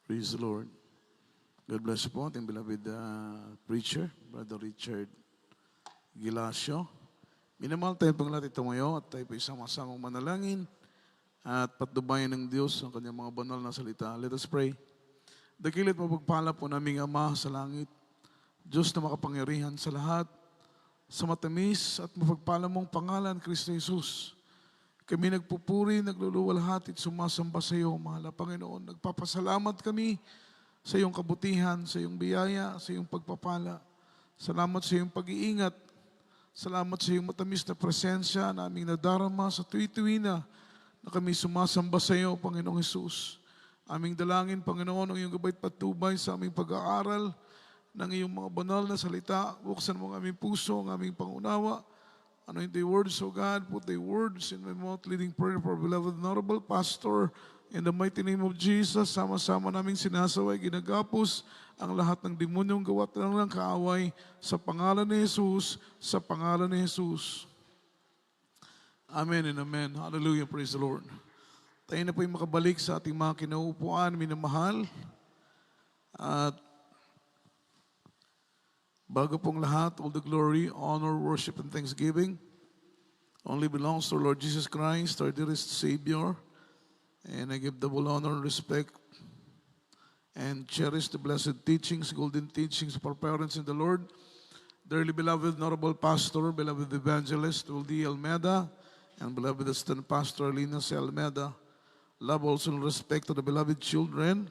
Praise the Lord. God bless you po, ating beloved preacher, Brother Richard Gilasio. Minamahal tayo pang lahat ito ngayon at tayo po isama-samang manalangin at patnubayan ng Diyos ang kanyang mga banal na salita. Let us pray. Dakilit mapagpala po naming Ama sa langit, Diyos na makapangyarihan sa lahat, sa matamis at mapagpala mong pangalan, Kristo Jesus. Kami nagpupuri, nagluluwalhati at sumasamba sa iyo, mahal na Panginoon. Nagpapasalamat kami sa iyong kabutihan, sa iyong biyaya, sa iyong pagpapala. Salamat sa iyong pag-iingat. Salamat sa iyong matamis na presensya na aming nadarama sa tuwi-tuwi na kami sumasamba sa iyo, Panginoong Jesus. Aming dalangin, Panginoon, ang iyong gabay at patubay sa aming pag-aaral ng iyong mga banal na salita. Buksan mo ang aming puso, ang aming pangunawa. Anoint the words, O God, put the words in my mouth, leading prayer for our beloved honorable pastor. In the mighty name of Jesus, sama-sama naming sinasaway, ginagapos ang lahat ng demonyong gawa ng kaaway sa pangalan ni Jesus, sa pangalan ni Jesus. Amen and amen. Hallelujah, praise the Lord. Tayo na po yung makabalik sa ating mga kinaupuan, minamahal. At bago pong lahat, all the glory, honor, worship, and thanksgiving only belongs to Lord Jesus Christ, our dearest Savior. And I give double honor and respect and cherish the blessed teachings, golden teachings of our parents in the Lord. Dearly beloved, honorable pastor, beloved evangelist, Uldi Almeida, and beloved assistant pastor, Lina C. Almeida. Love also and respect to the beloved children,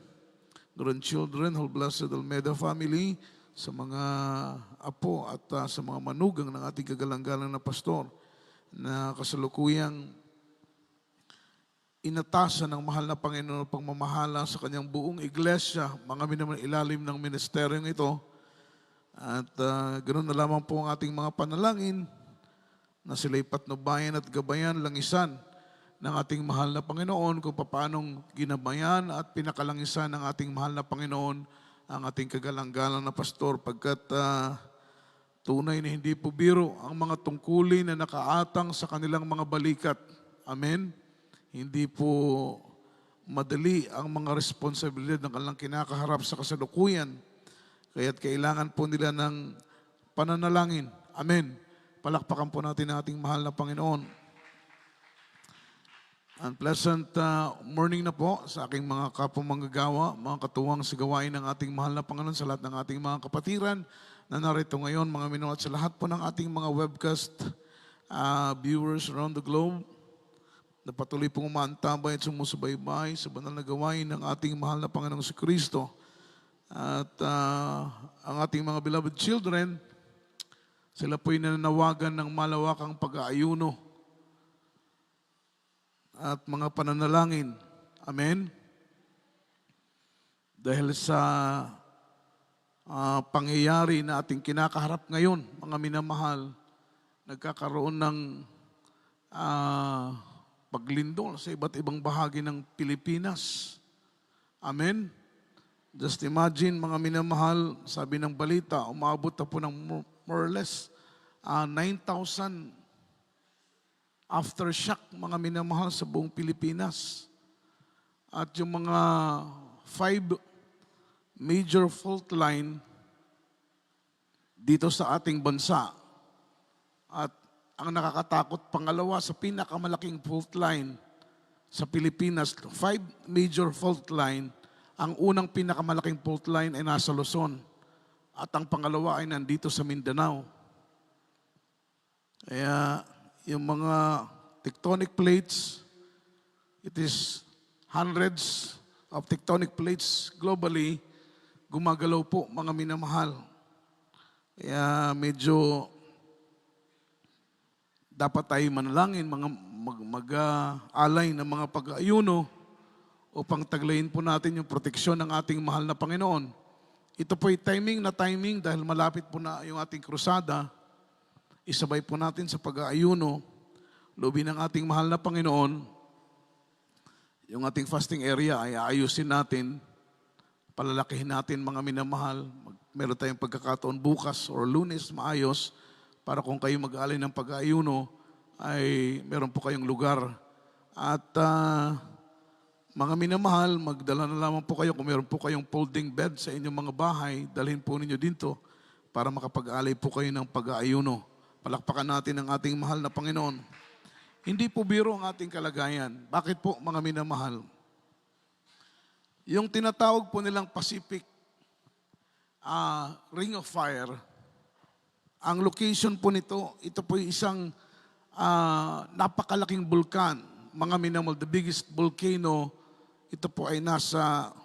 grandchildren, whole blessed Almeida family, sa mga apo at sa mga manugang ng ating kagalang-galang na pastor na kasalukuyang inatasan ng mahal na Panginoon ang pagmamahala sa kanyang buong iglesia, mga minamang ilalim ng ministeryong ito. At ganoon na lamang po ang ating mga panalangin na sila'y patnubayan at gabayan, langisan ng ating mahal na Panginoon kung paanong ginabayan at pinakalangisan ng ating mahal na Panginoon ang ating kagalang-galang na pastor, pagkat tunay na hindi po biro ang mga tungkulin na nakaatang sa kanilang mga balikat. Amen? Hindi po madali ang mga responsibilidad ng kanilang kinakaharap sa kasalukuyan. Kaya't kailangan po nila ng pananalangin. Amen? Palakpakan po natin ang ating mahal na Panginoon. Unpleasant morning na po sa aking mga kapwa-manggagawa, mga katuwang sa gawain ng ating mahal na Panginoon, sa lahat ng ating mga kapatiran na narito ngayon, mga minuat, sa lahat po ng ating mga webcast viewers around the globe na patuloy pong umaantabay at sumusubaybay sa banal na gawain ng ating mahal na Panginoong si Kristo. At ang ating mga beloved children, sila po'y nananawagan ng malawakang pag-aayuno at mga pananalangin. Amen? Dahil sa pangyayari na ating kinakaharap ngayon, mga minamahal, nagkakaroon ng paglindol sa iba't ibang bahagi ng Pilipinas. Amen? Just imagine, mga minamahal, sabi ng balita, umabot na po ng more or less 9,000 aftershock, mga minamahal, sa buong Pilipinas. At yung mga 5 major fault line dito sa ating bansa. At ang nakakatakot, pangalawa sa pinakamalaking fault line sa Pilipinas, 5 major fault line. Ang unang pinakamalaking fault line ay nasa Luzon. At ang pangalawa ay nandito sa Mindanao. Kaya yung mga tectonic plates, it is hundreds of tectonic plates globally, gumagalaw po, mga minamahal. Kaya medyo dapat tayo manalangin, mag-alay ng mga pag-aayuno upang taglayin po natin yung proteksyon ng ating mahal na Panginoon. Ito po ay timing na timing dahil malapit po na yung ating krusada. Isabay po natin sa pag-aayuno, loobin ng ating mahal na Panginoon, yung ating fasting area ay aayusin natin, palalakihin natin, mga minamahal. Meron tayong pagkakataon bukas or Lunes, maayos, para kung kayo mag-alay ng pag-aayuno, ay meron po kayong lugar. At Mga minamahal, magdala na lamang po kayo kung meron po kayong folding bed sa inyong mga bahay, dalhin po ninyo dito para makapag-alay po kayo ng pag-aayuno. Palakpakan natin ang ating mahal na Panginoon. Hindi po biro ang ating kalagayan. Bakit po mga minamahal? Yung tinatawag po nilang Pacific Ring of Fire, ang location po nito, ito po yung isang napakalaking bulkan. Mga minamahal, the biggest volcano, ito po ay nasa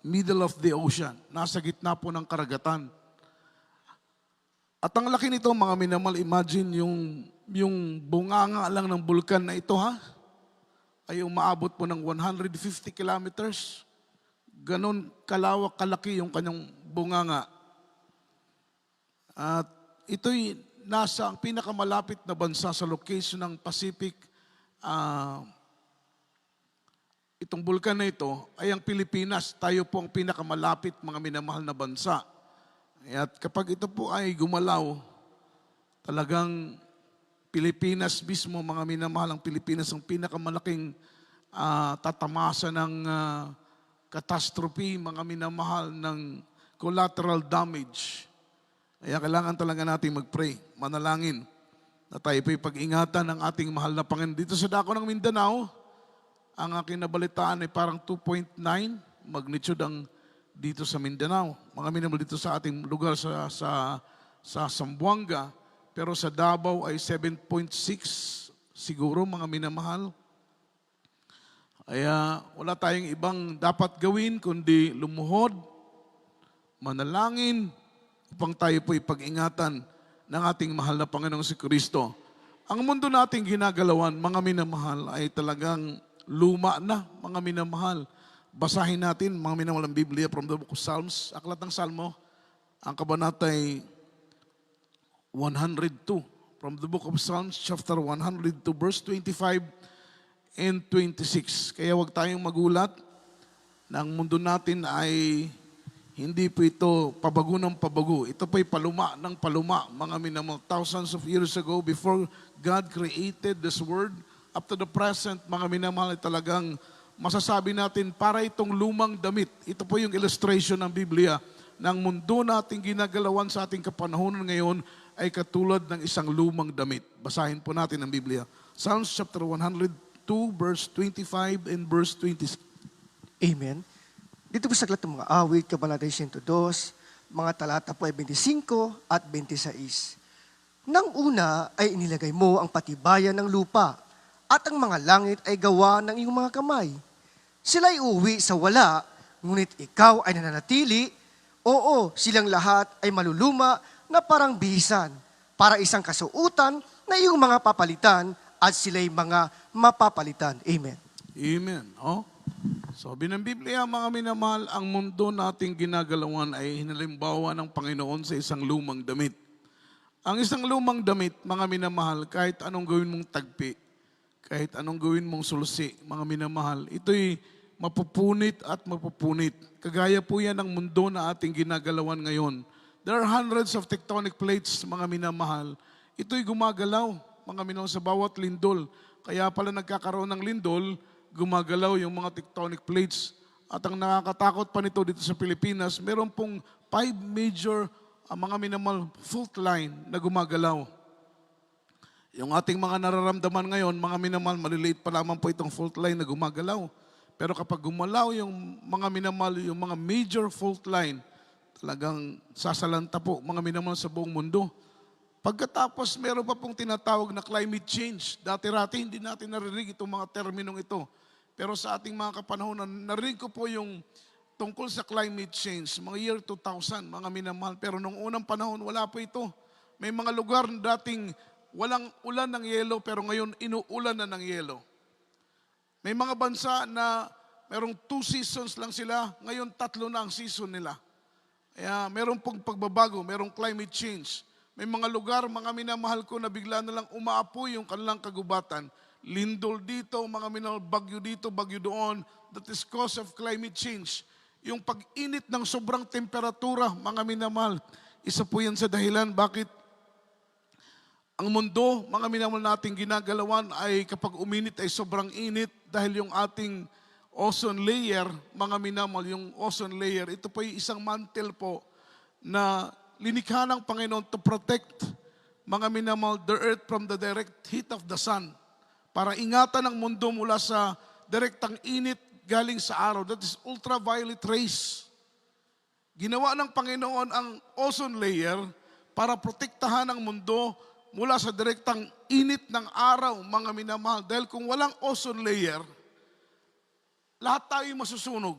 middle of the ocean, nasa gitna po ng karagatan. At ang laki nito mga minamahal, imagine yung bunganga lang ng bulkan na ito ay umaabot po ng 150 kilometers. Ganon kalawak, kalaki yung kanyang bunganga. At ito'y nasa ang pinakamalapit na bansa sa location ng Pacific. Itong bulkan na ito ay ang Pilipinas. Tayo po ang pinakamalapit mga minamahal na bansa. At kapag ito po ay gumalaw, talagang Pilipinas mismo, mga minamahal, ang Pilipinas ang pinakamalaking tatamasa ng catastrophe, mga minamahal, ng collateral damage. Kaya kailangan talaga natin mag-pray, manalangin, na tayo po'y pag-ingatan ng ating mahal na Panginoon. Dito sa dako ng Mindanao, ang aking nabalitaan ay parang 2.9 magnitude ang dito sa Mindanao. Mga minamahal, dito sa ating lugar sa Zamboanga, pero sa Davao ay 7.6 siguro mga minamahal. Kaya wala tayong ibang dapat gawin kundi lumuhod, manalangin, upang tayo po'y pag-ingatan ng ating mahal na Panginoong si Kristo. Ang mundo nating ginagalawan, mga minamahal, ay talagang luma na, mga minamahal. Basahin natin, mga minamahal, ang Biblia from the book of Psalms. Aklat ng Salmo, ang kabanatay 102. From the book of Psalms, chapter 102, verse 25 and 26. Kaya huwag tayong magulat na ang mundo natin ay hindi po ito pabago ng pabago. Ito po'y paluma ng paluma, mga minamahal. Thousands of years ago, before God created this world, up to the present, mga minamahal, ay talagang masasabi natin para itong lumang damit. Ito po yung illustration ng Biblia ng mundo nating ginagalawan sa ating kapanahonan ngayon ay katulad ng isang lumang damit. Basahin po natin ang Biblia. Psalms chapter 102, verse 25 and verse 26. Amen. Dito po sa aklat ng mga awit, kabanatay 102, mga talata po ay 25 at 26. Nang una ay inilagay mo ang patibayan ng lupa, at ang mga langit ay gawa ng iyong mga kamay. Sila'y uwi sa wala, ngunit ikaw ay nananatili. Oo, silang lahat ay maluluma na parang bihisan, para isang kasuutan na iyong mga papalitan, at sila'y mga mapapalitan. Amen. Amen. Sabi ng Biblia, mga minamahal, ang mundo nating ginagalawan ay hinalimbawa ng Panginoon sa isang lumang damit. Ang isang lumang damit, mga minamahal, kahit anong gawin mong tagpi, kahit anong gawin mong sulsi, mga minamahal, ito'y mapupunit at mapupunit. Kagaya po yan ng mundo na ating ginagalawan ngayon. There are hundreds of tectonic plates, mga minamahal. Ito'y gumagalaw, mga minamahal, sa bawat lindol. Kaya pala nagkakaroon ng lindol, gumagalaw yung mga tectonic plates. At ang nakakatakot pa nito dito sa Pilipinas, meron pong 5 major mga minamahal fault line na gumagalaw. Yung ating mga nararamdaman ngayon, mga minamahal, maliliit pa lamang po itong fault line na gumagalaw. Pero kapag gumalaw yung mga minamahal, yung mga major fault line, talagang sasalanta po mga minamahal sa buong mundo. Pagkatapos, meron pa pong tinatawag na climate change. Dati-rati hindi natin narinig itong mga terminong ito. Pero sa ating mga kapanahonan, narinig ko po yung tungkol sa climate change, mga year 2000, mga minamahal. Pero nung unang panahon, wala po ito. May mga lugar na dating walang ulan ng yelo, pero ngayon inuulan na ng yelo. May mga bansa na merong 2 seasons lang sila, ngayon 3 na ang season nila. Kaya meron pong pagbabago, merong climate change. May mga lugar, mga minamahal ko, na bigla na lang umaapoy yung kanilang kagubatan. Lindol dito, mga minamahal, bagyo dito, bagyo doon. That is cause of climate change. Yung pag-init ng sobrang temperatura, mga minamahal, isa po yan sa dahilan bakit ang mundo, mga minamahal nating ginagalawan ay kapag uminit ay sobrang init dahil yung ating ozone layer, mga minamahal, yung ozone layer, ito po yung isang mantle po na linikha ng Panginoon to protect, mga minamahal, the earth from the direct heat of the sun. Para ingatan ang mundo mula sa direktang init galing sa araw. That is ultraviolet rays. Ginawa ng Panginoon ang ozone layer para protektahan ang mundo mula sa direktang init ng araw, mga minamahal. Dahil kung walang ozone layer, lahat tayo masusunog.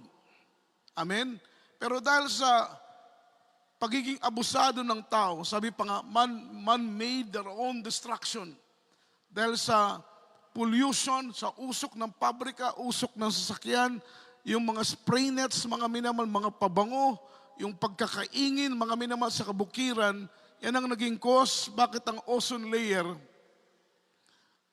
Amen? Pero dahil sa pagiging abusado ng tao, sabi pa nga, man made their own destruction. Dahil sa pollution, sa usok ng pabrika, usok ng sasakyan, yung mga spray nets, mga minamahal, mga pabango, yung pagkakaingin, mga minamahal sa kabukiran, yan ang naging cause bakit ang ozone layer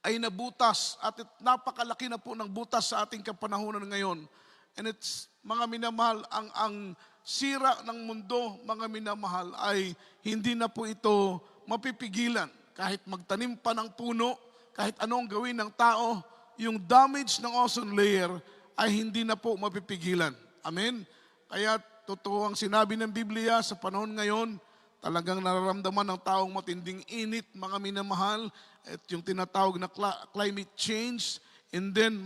ay nabutas at napakalaki na po ng butas sa ating kapanahunan ngayon. And it's, mga minamahal, ang sira ng mundo, mga minamahal, ay hindi na po ito mapipigilan. Kahit magtanim pa ng puno, kahit anong gawin ng tao, yung damage ng ozone layer ay hindi na po mapipigilan. Amen? Kaya totoo ang sinabi ng Biblia sa panahon ngayon, talagang nararamdaman ng taong matinding init, mga minamahal, at yung tinatawag na climate change, and then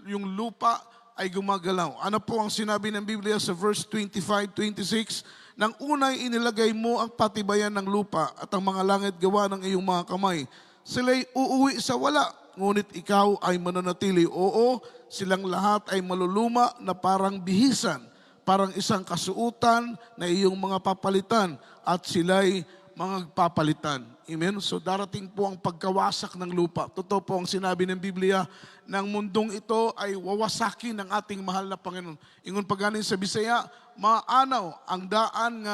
yung lupa ay gumagalaw. Ano po ang sinabi ng Biblia sa verse 25-26? Nang unay inilagay mo ang patibayan ng lupa at ang mga langit gawa ng iyong mga kamay. Sila'y uuwi sa wala, ngunit ikaw ay mananatili. Oo, silang lahat ay maluluma na parang bihisan, parang isang kasuutan na iyong mga papalitan at sila'y mga papalitan. Amen? So darating po ang pagkawasak ng lupa. Totoo po ang sinabi ng Biblia, ng mundong ito ay wawasakin ng ating mahal na Panginoon. Ingon paganin sa Bisaya, maanaw ang daan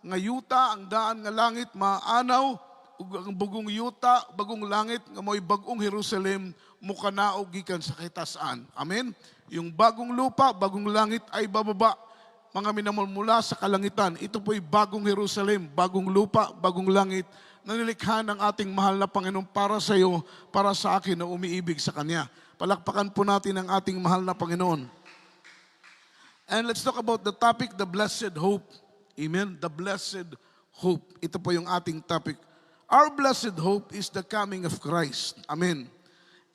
nga yuta, ang daan nga langit, maanaw, ang bugong yuta, bagong langit, nga mo'y bagong Jerusalem, mukanaog gikan sa kitasaan. Amen? Yung bagong lupa, bagong langit ay bababa. Mga minamahal mula sa kalangitan, ito po'y bagong Jerusalem, bagong lupa, bagong langit, na nilikha ng ating mahal na Panginoon para sa iyo, para sa akin na umiibig sa Kanya. Palakpakan po natin ang ating mahal na Panginoon. And let's talk about the topic, the blessed hope. Amen? The blessed hope. Ito po yung ating topic. Our blessed hope is the coming of Christ. Amen.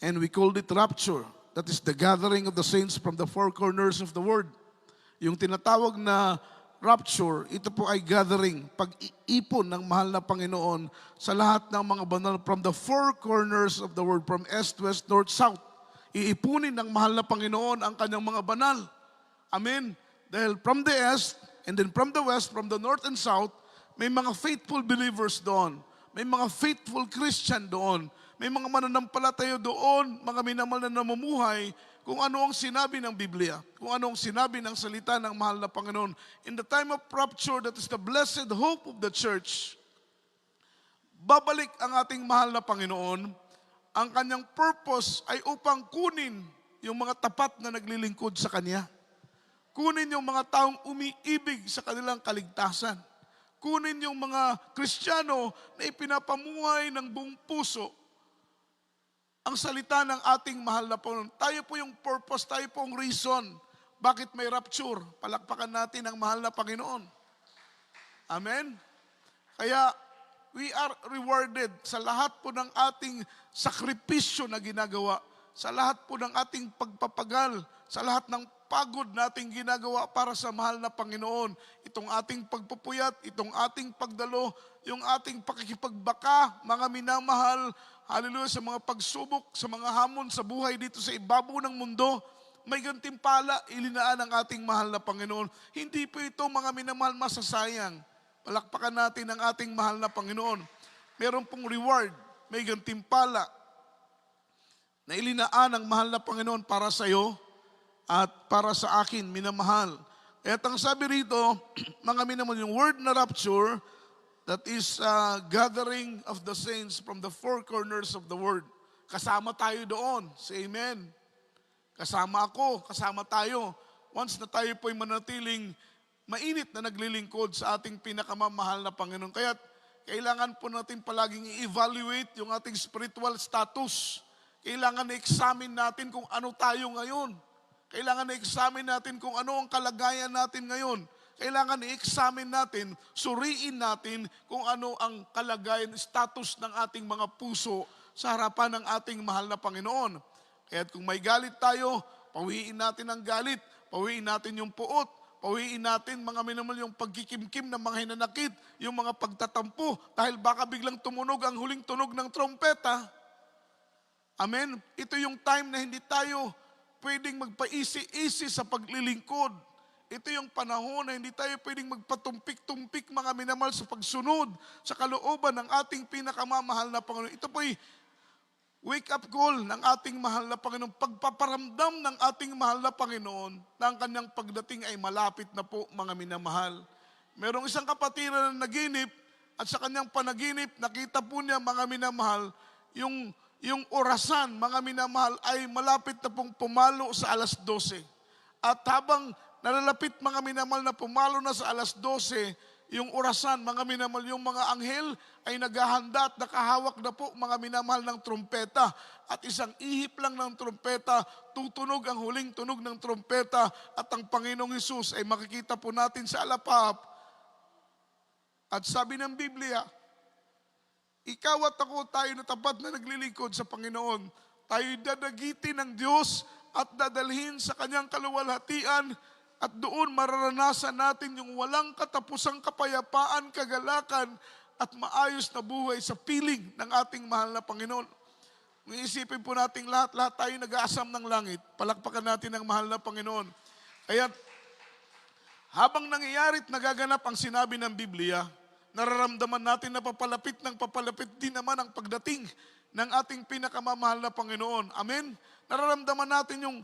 And we called it rapture. That is the gathering of the saints from the four corners of the world. Yung tinatawag na rapture, ito po ay gathering, pag-iipon ng mahal na Panginoon sa lahat ng mga banal from the four corners of the world, from east, west, north, south. Iipunin ng mahal na Panginoon ang kanyang mga banal. Amen. Dahil from the east, and then from the west, from the north and south, may mga faithful believers doon. May mga faithful Christian doon. May mga mananampalataya doon, mga minamahal na namumuhay, kung ano ang sinabi ng Biblia, kung ano ang sinabi ng salita ng mahal na Panginoon. In the time of rapture, that is the blessed hope of the church, babalik ang ating mahal na Panginoon. Ang kanyang purpose ay upang kunin yung mga tapat na naglilingkod sa Kanya. Kunin yung mga taong umiibig sa kanilang kaligtasan. Kunin yung mga Kristiyano na ipinapamuhay ng buong puso ang salita ng ating mahal na Panginoon. Tayo po yung purpose, tayo po yung reason bakit may rapture. Palakpakan natin ang mahal na Panginoon. Amen? Kaya we are rewarded sa lahat po ng ating sakripisyo na ginagawa, sa lahat po ng ating pagpapagal, sa lahat ng pagod nating ginagawa para sa mahal na Panginoon. Itong ating pagpupuyat, itong ating pagdalo, yung ating pakikipagbaka, mga minamahal, hallelujah, sa mga pagsubok, sa mga hamon sa buhay dito sa ibabaw ng mundo, may gantimpala, ilinaan ng ating mahal na Panginoon. Hindi po ito, mga minamahal, masasayang. Palakpakan natin ang ating mahal na Panginoon. Meron pong reward, may gantimpala, na ilinaan ng mahal na Panginoon para sa iyo at para sa akin, minamahal. At ang sabi rito, mga minamahal, yung word na rapture, that is gathering of the saints from the four corners of the world. Kasama tayo doon. Say amen. Kasama ako, kasama tayo. Once na tayo po'y manatiling mainit na naglilingkod sa ating pinakamamahal na Panginoon. Kaya kailangan po natin palaging i-evaluate yung ating spiritual status. Kailangan na-examine natin kung ano tayo ngayon. Kailangan i-examine natin kung ano ang kalagayan natin ngayon. Kailangan i-examine natin, suriin natin kung ano ang kalagayan, status ng ating mga puso sa harapan ng ating mahal na Panginoon. Kaya kung may galit tayo, pawiin natin ang galit, pawiin natin yung puot, pawiin natin mga minimal yung pagkikimkim ng mga hinanakit, yung mga pagtatampo, dahil baka biglang tumunog ang huling tunog ng trompeta. Amen? Ito yung time na hindi tayo pwedeng magpaisi-isi sa paglilingkod. Ito yung panahon na hindi tayo pwedeng magpatumpik-tumpik mga minamahal sa pagsunod sa kalooban ng ating pinakamamahal na Panginoon. Ito po'y wake-up call ng ating mahal na Panginoon. Pagpaparamdam ng ating mahal na Panginoon na ang kanyang pagdating ay malapit na po mga minamahal. Merong isang kapatid na naginip at sa kanyang panaginip, nakita po niya mga minamahal, yung orasan, mga minamahal, ay malapit na pong pumalo sa alas 12. At habang nalalapit mga minamahal na pumalo na sa alas 12, yung orasan, mga minamahal, yung mga anghel ay naghahanda at nakahawak na po mga minamahal ng trompeta. At isang ihip lang ng trompeta, tutunog ang huling tunog ng trompeta at ang Panginoong Hesus ay makikita po natin sa alapap. At sabi ng Biblia, ikaw at ako, tayo na tapat na naglilingkod sa Panginoon. Tayo'y dadagitin ng Diyos at dadalhin sa kanyang kaluwalhatian at doon mararanasan natin yung walang katapusang kapayapaan, kagalakan at maayos na buhay sa piling ng ating mahal na Panginoon. Kung isipin po natin lahat tayo nag-aasam ng langit, palakpakan natin ang mahal na Panginoon. Kaya habang nangyayari at nagaganap ang sinabi ng Biblia, nararamdaman natin na papalapit din naman ang pagdating ng ating pinakamamahal na Panginoon. Amen? Nararamdaman natin yung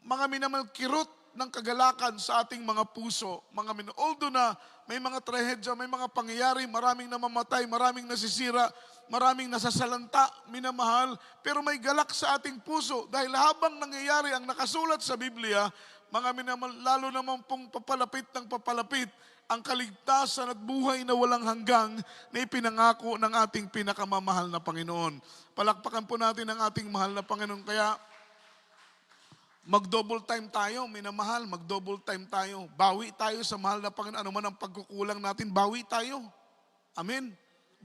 mga minamahal kirot ng kagalakan sa ating mga puso. Although na may mga trahedya, may mga pangyayari, maraming namamatay, maraming nasisira, maraming nasasalanta, minamahal, pero may galak sa ating puso dahil habang nangyayari ang nakasulat sa Biblia, mga minamahal, lalo naman pong papalapit ang kaligtasan at buhay na walang hanggang na ipinangako ng ating pinakamamahal na Panginoon. Palakpakan po natin ang ating mahal na Panginoon. Kaya mag-double time tayo, minamahal, mag-double time tayo. Bawi tayo sa mahal na Panginoon. Ano man ang pagkukulang natin, bawi tayo. Amen?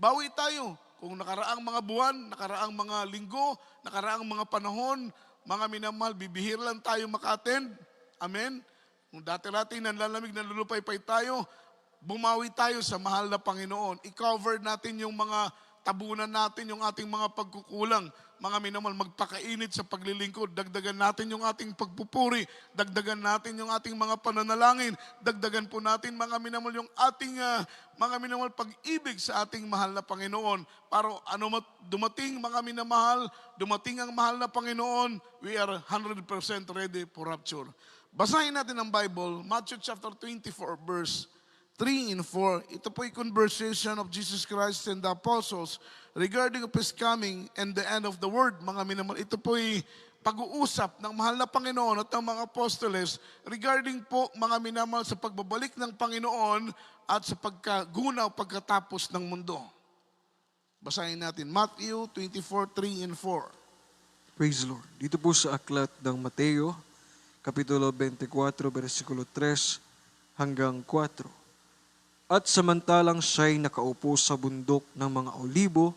Bawi tayo. Kung nakaraang mga buwan, nakaraang mga linggo, nakaraang mga panahon, mga minamahal, bibihir lang tayo maka-attend. Amen? Kung dati-dati nanlalamig, nanlulupay-pay tayo, bumawi tayo sa mahal na Panginoon. I-cover natin yung mga tabunan natin, yung ating mga pagkukulang. Mga minamahal, magpakainit sa paglilingkod. Dagdagan natin yung ating pagpupuri. Dagdagan natin yung ating mga pananalangin. Dagdagan po natin, mga minamahal, yung ating mga minamahal pag-ibig sa ating mahal na Panginoon. Para dumating, mga minamahal, dumating ang mahal na Panginoon, we are 100% ready for rapture. Basahin natin ang Bible, Matthew chapter 24, verse 3 and 4. Ito po yung conversation of Jesus Christ and the apostles regarding of His coming and the end of the world. Mga minamahal, ito po yung pag-uusap ng mahal na Panginoon at ng mga apostoles regarding po, mga minamahal, sa pagbabalik ng Panginoon at sa pagkagunaw pagkatapos ng mundo. Basahin natin, Matthew 24, 3 and 4. Praise the Lord. Dito po sa aklat ng Mateo, Kapitulo 24, versikulo 3 hanggang 4. At samantalang siya'y nakaupo sa bundok ng mga olibo,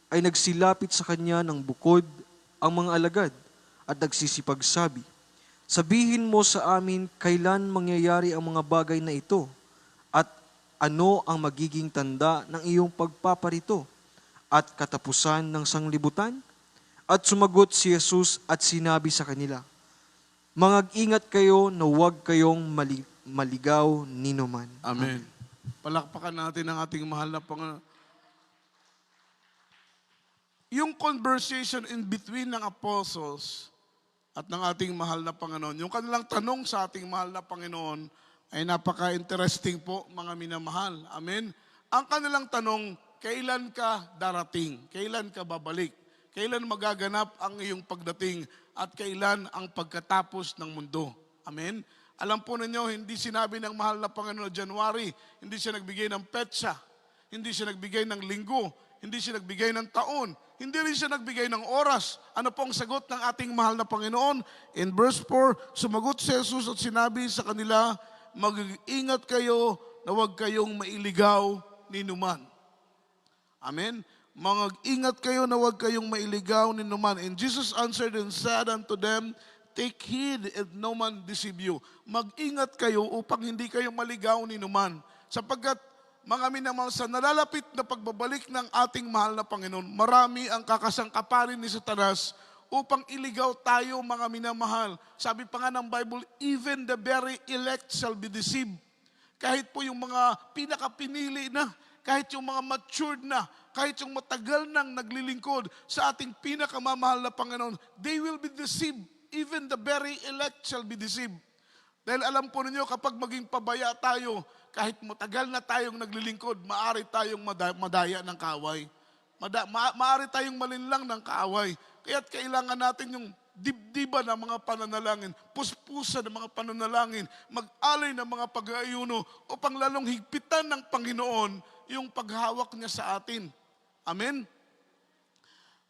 ay nagsilapit sa kanya ng bukod ang mga alagad at nagsisipagsabi, sabihin mo sa amin kailan mangyayari ang mga bagay na ito at ano ang magiging tanda ng iyong pagpaparito at katapusan ng sanglibutan? At sumagot si Jesus at sinabi sa kanila, mangag-ingat kayo na huwag kayong maligaw ninuman. Amen. Palakpakan natin ang ating mahal na Panginoon. Yung conversation in between ng apostles at ng ating mahal na Panginoon, yung kanilang tanong sa ating mahal na Panginoon ay napaka-interesting po, mga minamahal. Amen. Ang kanilang tanong, kailan ka darating? Kailan ka babalik? Kailan magaganap ang iyong pagdating? At kailan ang pagkatapos ng mundo? Amen? Alam po ninyo, hindi sinabi ng mahal na Panginoon January, hindi siya nagbigay ng petsa, hindi siya nagbigay ng linggo, Hindi siya nagbigay ng taon. Hindi rin siya nagbigay ng oras. Ano po ang sagot ng ating mahal na Panginoon? In verse 4, sumagot si Jesus at sinabi sa kanila, mag-ingat kayo na huwag kayong mailigaw ni numan. Amen? Mag-ingat kayo na huwag kayong mailigaw ni numan. And Jesus answered and said unto them, take heed and no man deceive you. Mag-ingat kayo upang hindi kayo maligaw ni numan. Sapagkat mga minamahal, sa nalalapit na pagbabalik ng ating mahal na Panginoon, marami ang kakasangkaparin ni Satanas upang iligaw tayo, mga minamahal. Sabi pa nga ng Bible, even the very elect shall be deceived. Kahit po yung mga pinakapinili na, kahit yung mga matured na, kahit yung matagal nang naglilingkod sa ating pinakamamahal na Panginoon, they will be deceived. Even the very elect shall be deceived. Dahil alam po ninyo, kapag maging pabaya tayo, kahit matagal na tayong naglilingkod, maaari tayong madaya ng kaaway. Maaari tayong malinlang ng kaaway. Kaya't kailangan natin yung dibdiba ng mga pananalangin, puspusan ng mga pananalangin, mag-alay ng mga pag-aayuno upang lalong higpitan ng Panginoon yung paghawak niya sa atin. Amen?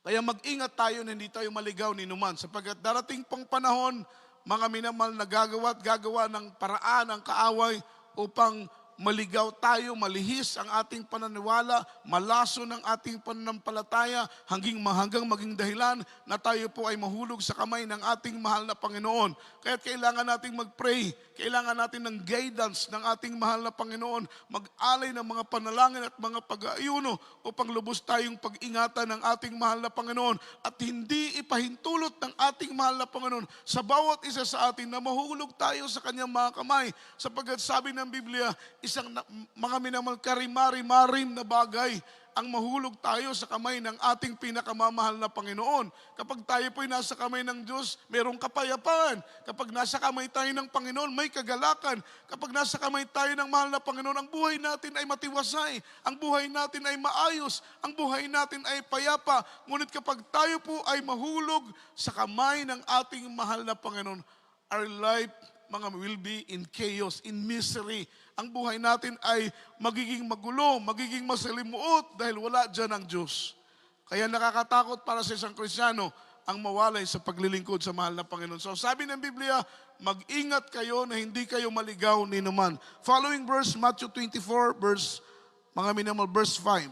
Kaya mag-ingat tayo na hindi tayo maligaw ni numan sapagkat darating pong panahon, mga minamahal na gagawa ng paraan ang kaaway upang maligaw tayo, malihis ang ating pananiwala, malaso ng ating pananampalataya hanggang maging dahilan na tayo po ay mahulog sa kamay ng ating mahal na Panginoon. Kaya kailangan nating mag-pray, kailangan natin ng guidance ng ating mahal na Panginoon, mag-alay ng mga panalangin at mga pag-aayuno upang lubos tayong pag-ingatan ng ating mahal na Panginoon at hindi ipahintulot ng ating mahal na Panginoon sa bawat isa sa atin na mahulog tayo sa kanyang mga kamay. Sapagkat sabi ng Biblia, isang mga minamahal karimari-marim na bagay ang mahulog tayo sa kamay ng ating pinakamamahal na Panginoon. Kapag tayo po'y nasa kamay ng Diyos, mayroong kapayapaan. Kapag nasa kamay tayo ng Panginoon, may kagalakan. Kapag nasa kamay tayo ng mahal na Panginoon, ang buhay natin ay matiwasay. Ang buhay natin ay maayos. Ang buhay natin ay payapa. Ngunit kapag tayo po ay mahulog sa kamay ng ating mahal na Panginoon, our life will be in chaos, in misery. Ang buhay natin ay magiging magulo, magiging masalimuot dahil wala dyan ang Diyos. Kaya nakakatakot para sa isang Kristiyano ang mawalay sa paglilingkod sa mahal na Panginoon. So sabi ng Biblia, mag-ingat kayo na hindi kayo maligaw ni numan. Following verse, Matthew 24, verse 5.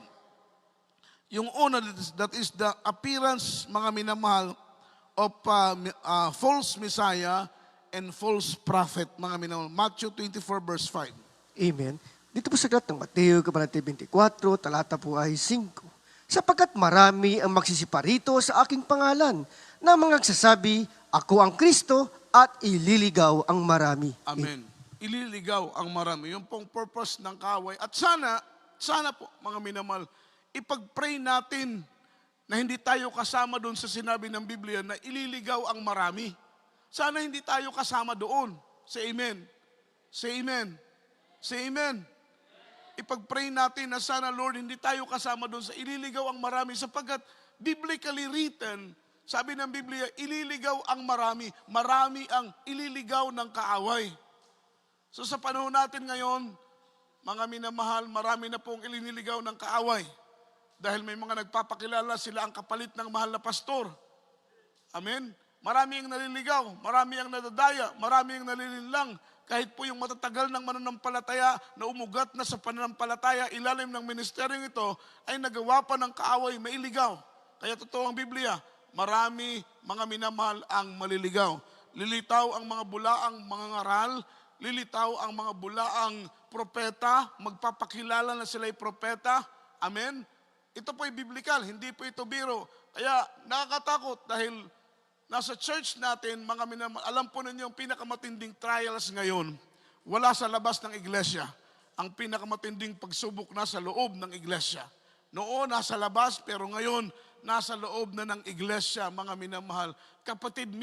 Yung una, that is the appearance, mga minamahal, of false Messiah and false prophet, mga minamahal. Matthew 24, verse 5. Amen. Dito po sa aklat ng Mateo, Kabanata 24, talata po ay 5. Sapagkat marami ang magsisiparito sa aking pangalan na mga nagsasabi, ako ang Kristo at ililigaw ang marami. Amen. Ililigaw ang marami. Yung pong purpose ng kaaway. At sana po, mga minamahal, ipag-pray natin na hindi tayo kasama doon sa sinabi ng Biblia na ililigaw ang marami. Sana hindi tayo kasama doon. Say amen. Say amen. Say amen. Ipag-pray natin na sana, Lord, hindi tayo kasama doon sa ililigaw ang marami sapagkat biblically written, sabi ng Biblia, ililigaw ang marami. Marami ang ililigaw ng kaaway. So sa panahon natin ngayon, mga minamahal, marami na pong iliniligaw ng kaaway. Dahil may mga nagpapakilala sila ang kapalit ng mahal na pastor. Amen? Marami ang naliligaw, marami ang nadadaya, marami ang nalilinlang. Kahit po yung matatagal ng mananampalataya na umugat na sa pananampalataya, ilalim ng ministeryong ito, ay nagawa pa ng kaaway, mailigaw. Kaya totoo ang Biblia, marami mga minamahal ang maliligaw. Lilitaw ang mga bulaang mga ngaral, lilitaw ang mga bulaang propeta, magpapakilala na sila'y propeta. Amen? Ito po ay biblical, hindi po ito biro. Kaya nakakatakot dahil nasa church natin, mga minamahal, alam po ninyo, ang pinakamatinding trials ngayon, wala sa labas ng iglesia. Ang pinakamatinding pagsubok nasa loob ng iglesia. Noon, nasa labas, pero ngayon, nasa loob na ng iglesia, mga minamahal. Kapatid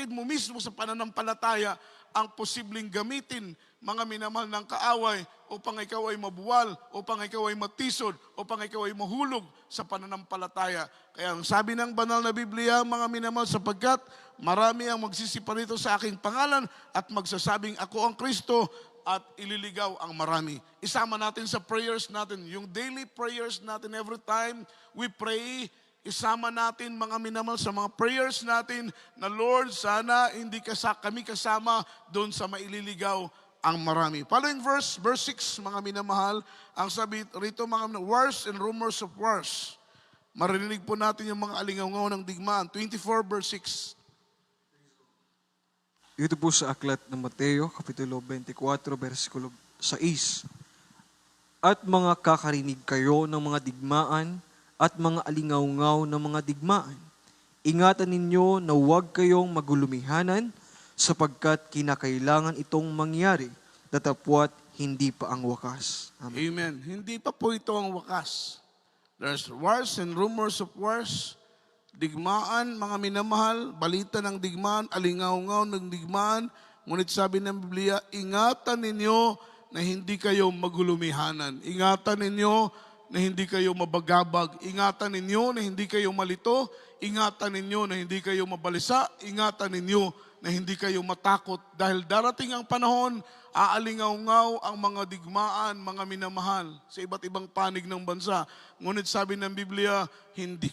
mo mismo sa pananampalataya, ang posibleng gamitin, mga minamahal ng kaaway, upang ikaw ay mabuwal, upang ikaw ay matisod, upang ikaw ay mahulog sa pananampalataya. Kaya ang sabi ng banal na Biblia, mga minamahal, sapagkat marami ang magsisiparito sa aking pangalan at magsasabing ako ang Kristo, at ililigaw ang marami. Isama natin sa prayers natin, yung daily prayers natin every time we pray, isama natin mga minamahal sa mga prayers natin na Lord, sana hindi kami kasama doon sa maililigaw ang marami. Following verse 6, mga minamahal, ang sabi rito, mga wars and rumors of wars. Marinig po natin yung mga alingaw ng digmaan. 24 verse 6. Dito po sa aklat ng Mateo, Kapitulo 24, versikulo 6. At mga kakarinig kayo ng mga digmaan at mga alingaw ng mga digmaan. Ingatan ninyo na huwag kayong magulumihanan sapagkat kinakailangan itong mangyari, datapwat hindi pa ang wakas. Amen. Amen. Hindi pa po ito ang wakas. There's wars and rumors of wars. Digmaan, mga minamahal, balita ng digmaan, alingaw ng digmaan. Ngunit sabi ng Biblia, ingatan ninyo na hindi kayo magulumihanan. Ingatan ninyo na hindi kayo mabagabag. Ingatan ninyo na hindi kayo malito. Ingatan ninyo na hindi kayo mabalisa. Ingatan ninyo na hindi kayo matakot. Dahil darating ang panahon, aalingaw ang mga digmaan, mga minamahal, sa iba't ibang panig ng bansa. Ngunit sabi ng Biblia, hindi.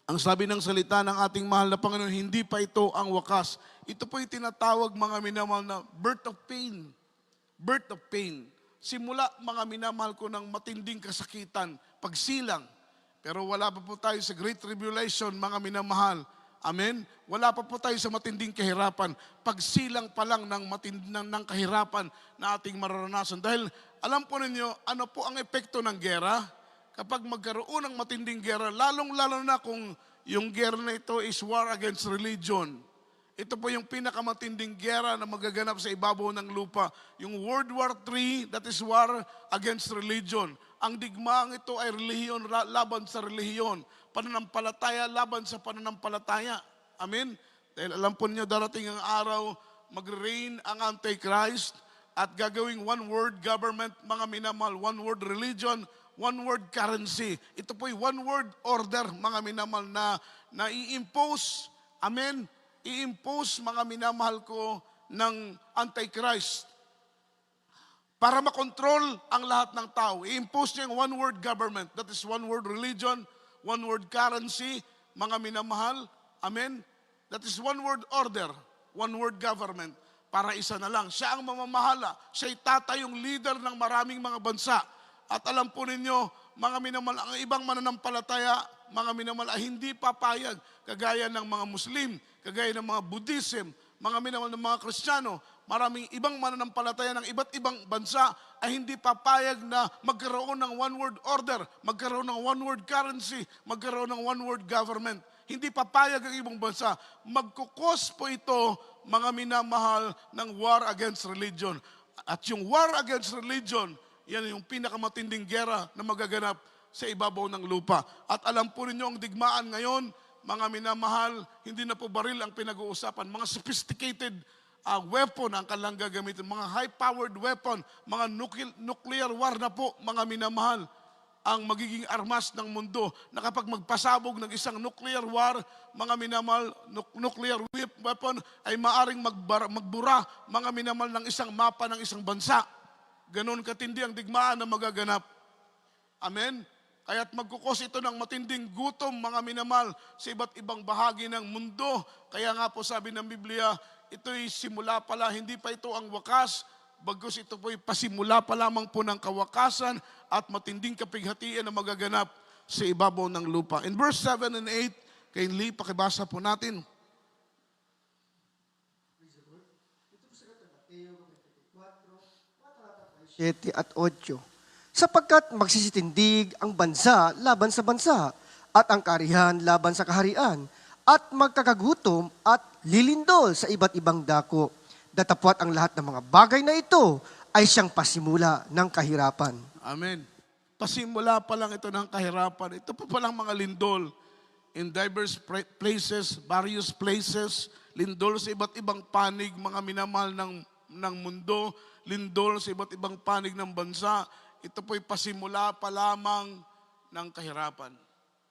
Ang sabi ng salita ng ating mahal na Panginoon, hindi pa ito ang wakas. Ito po yung tinatawag, mga minamahal, na birth of pain. Birth of pain. Simula, mga minamahal ko, ng matinding kasakitan, pagsilang. Pero wala pa po tayo sa Great Tribulation, mga minamahal. Amen? Wala pa po tayo sa matinding kahirapan. Pagsilang pa lang ng kahirapan na ating mararanasan. Dahil alam po ninyo, ano po ang epekto ng gera? Kapag magkaroon ng matinding gera, lalong-lalo na kung yung gera na ito is war against religion. Ito po yung pinakamatinding gera na magaganap sa ibabaw ng lupa. Yung World War III, that is war against religion. Ang digmaang ito ay relihiyon laban sa relihiyon. Pananampalataya laban sa pananampalataya. Amen? Dahil alam po niyo, darating ang araw, mag-reign ang Antichrist at gagawing one world government, mga minamahal, one world religion, one word currency. Ito po'y one word order, mga minamahal, na i-impose, amen, i-impose, mga minamahal ko, ng Antichrist. Para makontrol ang lahat ng tao. I-impose niya yung one word government. That is one word religion, one word currency, mga minamahal, amen. That is one word order, one word government. Para isa na lang. Siya ang mamamahala. Siya'y tatayong leader ng maraming mga bansa. At alam po ninyo, mga minamahal, ang ibang mananampalataya, mga minamahal, ay hindi papayag, kagaya ng mga Muslim, kagaya ng mga Buddhism, mga minamahal ng mga Kristiyano, maraming ibang mananampalataya ng iba't ibang bansa ay hindi papayag na magkaroon ng one word order, magkaroon ng one word currency, magkaroon ng one word government. Hindi papayag ang ibang bansa. Magkukos po ito, mga minamahal, ng war against religion. At yung war against religion, yan yung pinakamatinding gera na magaganap sa ibabaw ng lupa. At alam po ninyo, ang digmaan ngayon, mga minamahal, hindi na po baril ang pinag-uusapan. Mga sophisticated weapon ang kanilang gagamitin. Mga high-powered weapon, mga nuclear war na po, mga minamahal, ang magiging armas ng mundo. Na kapag magpasabog ng isang nuclear war, mga minamahal, nuclear weapon ay maaring magbura, mga minamahal, ng isang mapa ng isang bansa. Ganon katindi ang digmaan na magaganap. Amen? Kaya't magkukos ito ng matinding gutom, mga minamahal, sa iba't ibang bahagi ng mundo. Kaya nga po sabi ng Biblia, ito'y simula pala, hindi pa ito ang wakas, bagkus ito po'y pasimula pa lamang po ng kawakasan at matinding kapighatian na magaganap sa ibabaw ng lupa. In verse 7 and 8, kay Lee, pakibasa po natin. 7 at 8. Sapagkat magsisitindig ang bansa laban sa bansa, at ang kaharian laban sa kaharian, at magkakagutom at lilindol sa iba't ibang dako. Datapwat ang lahat ng mga bagay na ito ay siyang pasimula ng kahirapan. Amen. Pasimula pa lang ito ng kahirapan. Ito pa palang mga lindol in diverse places, various places, lindol sa iba't ibang panig, mga minamahal ng mundo, lindol sa iba't ibang panig ng bansa. Ito po'y pasimula pa lamang ng kahirapan.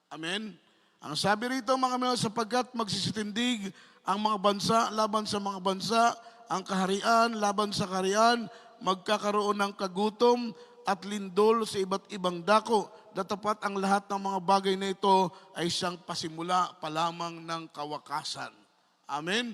Amen? Ang sabi rito, mga minamahal, sapagkat magsisitindig ang mga bansa laban sa mga bansa, ang kaharian laban sa kaharian, magkakaroon ng kagutom at lindol sa iba't ibang dako. Datapat ang lahat ng mga bagay na ito ay siyang pasimula pa lamang ng kawakasan. Amen?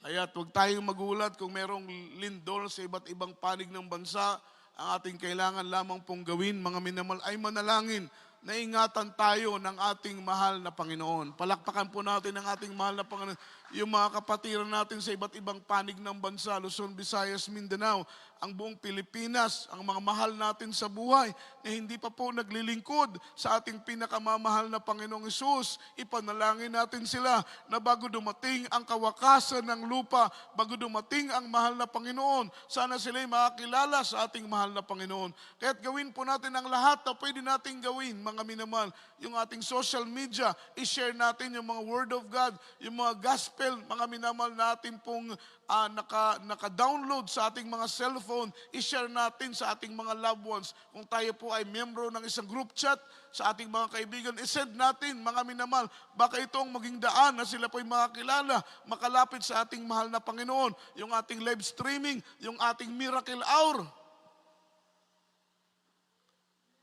Kaya huwag tayong magulat kung merong lindol sa iba't ibang panig ng bansa. Ang ating kailangan lamang pong gawin, mga minamahal, ay manalangin na ingatan tayo ng ating mahal na Panginoon. Palakpakan po natin ang ating mahal na Panginoon. Yung mga kapatiran natin sa iba't ibang panig ng bansa, Luzon, Visayas, Mindanao, ang buong Pilipinas, ang mga mahal natin sa buhay na hindi pa po naglilingkod sa ating pinakamamahal na Panginoong Hesus. Ipanalangin natin sila na bago dumating ang kawakasan ng lupa, bago dumating ang mahal na Panginoon, sana sila'y makakilala sa ating mahal na Panginoon. Kaya't gawin po natin ang lahat na pwede nating gawin, mga minamahal. Yung ating social media, i-share natin yung mga Word of God, yung mga gospel, mga minamahal natin pong naka-download sa ating mga cellphone, i-share natin sa ating mga loved ones. Kung tayo po ay membro ng isang group chat sa ating mga kaibigan, i-send natin, mga minamahal. Baka itong maging daan na sila po'y makakilala, makalapit sa ating mahal na Panginoon. Yung ating live streaming, yung ating miracle hour.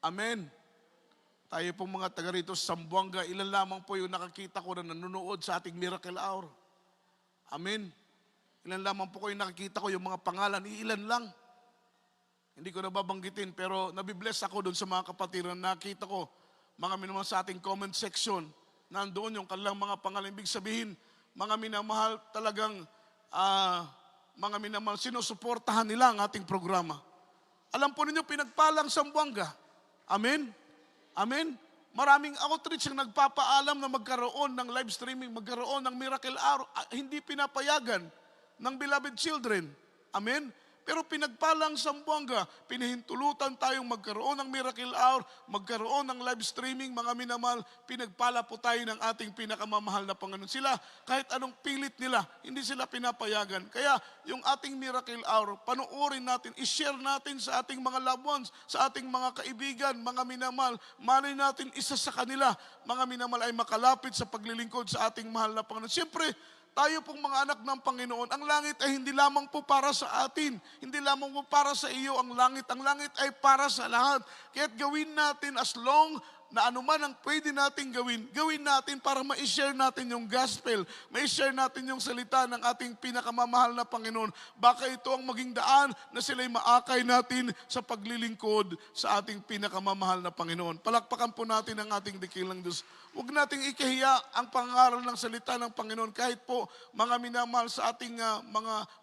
Amen. Tayo pong mga taga rito sa Zamboanga, ilan lamang po yung nakakita ko na nanonood sa ating miracle hour. Amen. Ilan lamang po kayo nakikita ko yung mga pangalan, ilan lang. Hindi ko nababanggitin, pero nabibless ako doon sa mga kapatiran na nakita ko, mga minamahal sa ating comment section, nandoon yung kanilang mga pangalan. Ibig sabihin, mga minamahal talagang, mga minamahal, sinusuportahan nila ang ating programa. Alam po ninyo, pinagpalang Zamboanga. Amen? Amen? Maraming outreach ang nagpapaalam na magkaroon ng live streaming, magkaroon ng miracle hour. Hindi pinapayagan ng beloved children. Amen? Pero pinagpalang Zamboanga, pinahintulutan tayong magkaroon ng miracle hour, magkaroon ng live streaming, mga minamahal, pinagpala po tayo ng ating pinakamamahal na Panginoon. Sila, kahit anong pilit nila, hindi sila pinapayagan. Kaya yung ating miracle hour, panoorin natin, i-share natin sa ating mga loved ones, sa ating mga kaibigan, mga minamahal, malay natin isa sa kanila, mga minamahal, ay makalapit sa paglilingkod sa ating mahal na Panginoon. Siyempre, tayo pong mga anak ng Panginoon, ang langit ay hindi lamang po para sa atin, hindi lamang po para sa iyo ang langit ay para sa lahat. Kaya't gawin natin as long na anuman ang pwede natin gawin natin para ma-share natin yung gospel, ma-share natin yung salita ng ating pinakamamahal na Panginoon. Baka ito ang maging daan na sila'y maakay natin sa paglilingkod sa ating pinakamamahal na Panginoon. Palakpakan po natin ang ating dakilang Diyos. Huwag nating ikahiya ang pangaral ng salita ng Panginoon. Kahit po mga minamahal sa ating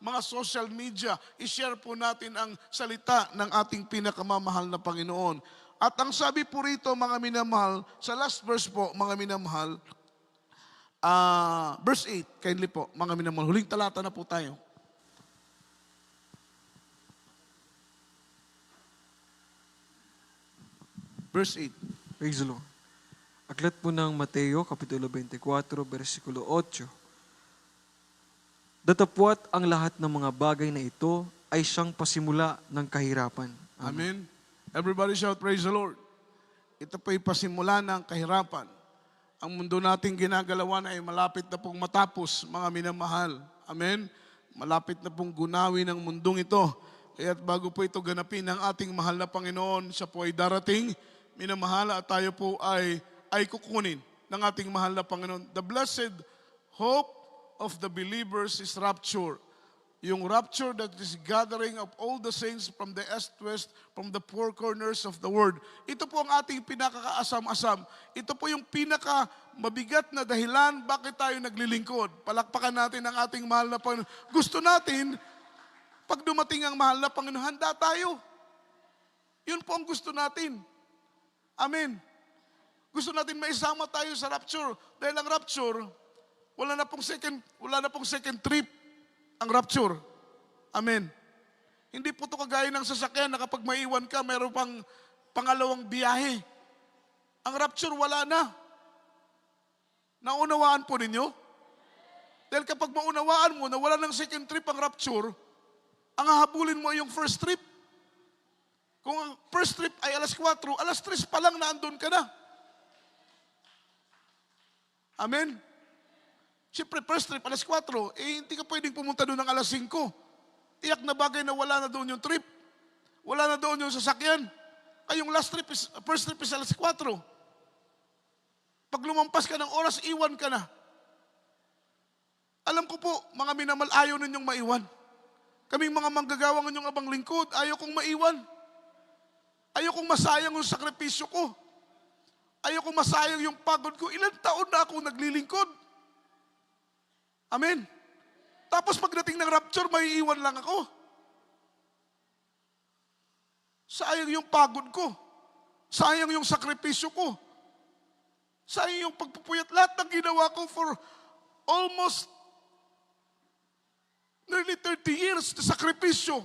mga social media, i-share po natin ang salita ng ating pinakamamahal na Panginoon. At ang sabi po rito, mga minamahal, sa last verse po, mga minamahal, verse 8, kindly po, mga minamahal, huling talata na po tayo. Verse 8. Praise the Lord. Aklat po ng Mateo, Kapitulo 24, versikulo 8. Datapwat ang lahat ng mga bagay na ito ay siyang pasimula ng kahirapan. Amen. Everybody shout, praise the Lord. Ito po'y pasimula ng kahirapan. Ang mundo nating ginagalawan ay malapit na pong matapos, mga minamahal. Amen. Malapit na pong gunawin ang mundong ito. Kaya't bago po ito ganapin ng ating mahal na Panginoon, siya po ay darating, minamahal, at tayo po ay kukunin ng ating mahal na Panginoon. The blessed hope of the believers is rapture. Yung rapture that is gathering of all the saints from the east, west, from the four corners of the world. Ito po ang ating pinakakaasam-asam. Ito po yung pinaka-mabigat na dahilan bakit tayo naglilingkod. Palakpakan natin ang ating mahal na Panginoon. Gusto natin, pag dumating ang mahal na Panginoon, handa tayo. Yun po ang gusto natin. Amen. Gusto natin maisama tayo sa rapture. Dahil ang rapture, wala na pong second trip ang rapture. Amen. Hindi po ito kagaya ng sasakyan na kapag maiwan ka, mayroon pang pangalawang biyahe. Ang rapture, wala na. Naunawaan po ninyo? Dahil kapag maunawaan mo na wala ng second trip ang rapture, ang hahabulin mo yung first trip. Kung ang first trip ay alas 4, alas 3 pa lang naandun ka na. Amen? Siyempre, first trip, alas 4, hindi ka pwedeng pumunta doon ng alas 5. Tiyak na bagay na wala na doon yung trip. Wala na doon yung sasakyan. Ay, yung last trip is, first trip is alas 4. Pag lumampas ka ng oras, iwan ka na. Alam ko po, mga minamal, ayaw ninyong maiwan. Kaming mga manggagawang inyong abang lingkod, ayaw kong maiwan. Ayaw kong masayang yung sakripisyo ko. Ayaw kong masayang yung pagod ko. Ilang taon na ako naglilingkod. Amen. Tapos pagdating ng rapture, may iwan lang ako. Sayang yung pagod ko. Sayang yung sakripisyo ko. Sayang yung pagpupuyat. Lahat ng ginawa ko for almost nearly 30 years na sakripisyo.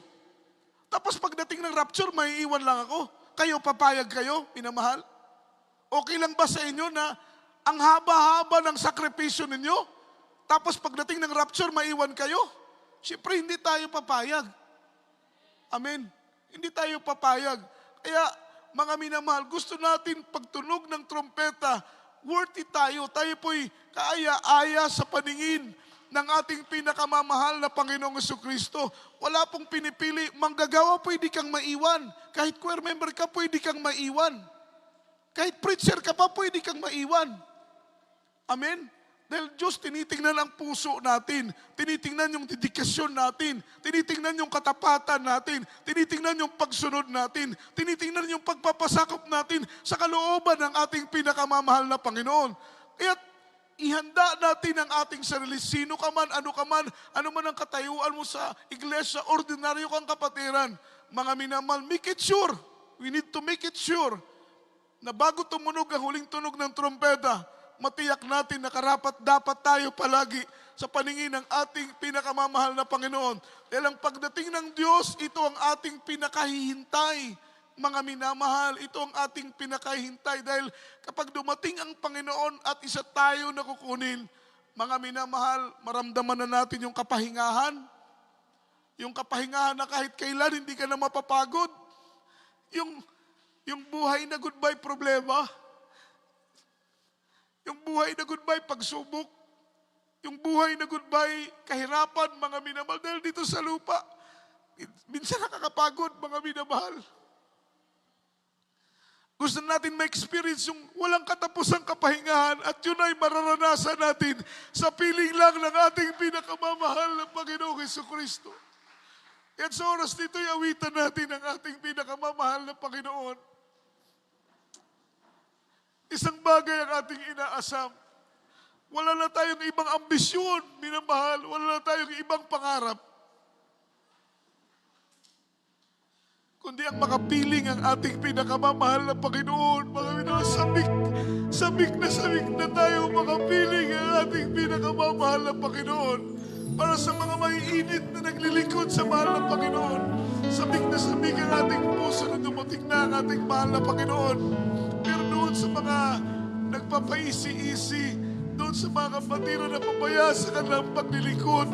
Tapos pagdating ng rapture, may iwan lang ako. Kayo, papayag kayo, minamahal? Okay lang ba sa inyo na ang haba-haba ng sakripisyo ninyo? Tapos pagdating ng rapture, maiwan kayo? Siyempre, hindi tayo papayag. Amen. Hindi tayo papayag. Kaya, mga minamahal, gusto natin pagtunog ng trompeta, worthy tayo. Tayo po'y kaaya-aya sa paningin ng ating pinakamamahal na Panginoong Jesucristo. Wala pong pinipili. Manggagawa, pwede kang maiwan. Kahit choir member ka, pwede kang maiwan. Kahit preacher ka pa, pwede kang maiwan. Amen? Dahil Diyos, tinitingnan ang puso natin. Tinitingnan yung dedikasyon natin. Tinitingnan yung katapatan natin. Tinitingnan yung pagsunod natin. Tinitingnan yung pagpapasakop natin sa kalooban ng ating pinakamamahal na Panginoon. Kaya ihanda natin ang ating sarili. Sino ka man, ano man ang katayuan mo sa iglesia, ordinaryo kang kapatiran. Mga minamahal, make it sure. We need to make it sure na bago tumunog ang huling tunog ng trompeta, matiyak natin na karapat-dapat tayo palagi sa paningin ng ating pinakamamahal na Panginoon. Dahil ang pagdating ng Diyos, ito ang ating pinakahihintay. Mga minamahal, ito ang ating pinakahihintay. Dahil kapag dumating ang Panginoon at isa tayo na kukunin, mga minamahal, maramdaman na natin yung kapahingahan. Yung kapahingahan na kahit kailan hindi ka na mapapagod. Yung buhay na goodbye problema. Yung buhay na goodbye pagsubok. Yung buhay na goodbye kahirapan, mga minamahal. Dahil dito sa lupa, minsan nakakapagod, mga minamahal. Gusto natin ma-experience yung walang katapusang kapahingahan at yun ay mararanasan natin sa piling lang ng ating pinakamamahal na Panginoong Jesucristo. At sa oras dito'y awitan natin ang ating pinakamamahal na Panginoon. Isang bagay ang ating inaasam. Wala na tayong ibang ambisyon, minamahal. Wala na tayong ibang pangarap. Kundi ang makapiling ang ating pinakamamahal na Panginoon. Mga minamahal, sabik na tayo makapiling ang ating pinakamamahal na Panginoon. Para sa mga maiinit na naglilingkod sa mahal na Panginoon. Sabik ang ating puso na dumating na ang ating mahal na Panginoon. Pero doon sa mga nagpapaisi-isi, doon sa mga kapatira na papaya sa kanilang paglilingkod,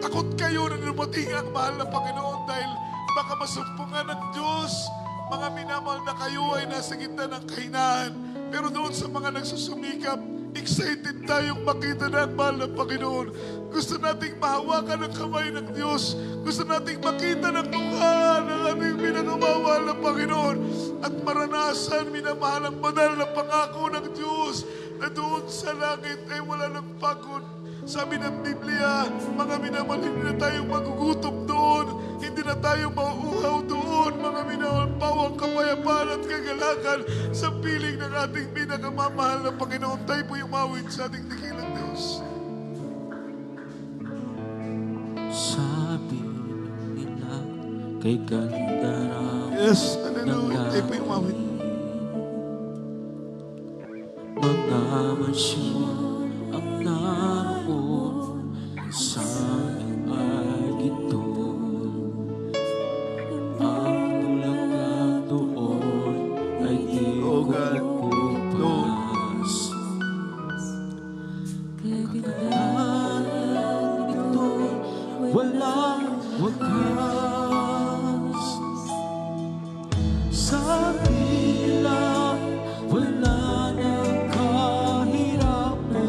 takot kayo na dumating ang mahal na Panginoon dahil baka masumpungan ng Diyos. Mga minamahal na kayo ay nasa gitna ng kahinaan. Pero doon sa mga nagsusumikap, excited tayong makita na ang mahal na Panginoon. Gusto nating mahawakan ang kamay ng Diyos. Gusto nating makita ng mukha ng ating pinakamamahal na Panginoon. At maranasan, minamahal ang banal na pangako ng Diyos na doon sa langit ay wala ng pagod. Sabi ng Biblia, mga minamahal, hindi na tayo magugutom doon. Hindi na tayo mauuhaw doon. Mga minamahal, pawang kapayapaan at kagalakan sa piling ng ating pinakamamahal na Panginoon. Tayo po umawit sa ating dakilang Diyos. Sabi nila kay ganda raw Yes, ng hallelujah. Tayo po umawit. mga mansyon ang naroon sa ay ito. Ang bulaklak doon ay di Oh God, kukupas. Kagandahan ito walang wakas. Sabi nila wala nang kahirapan.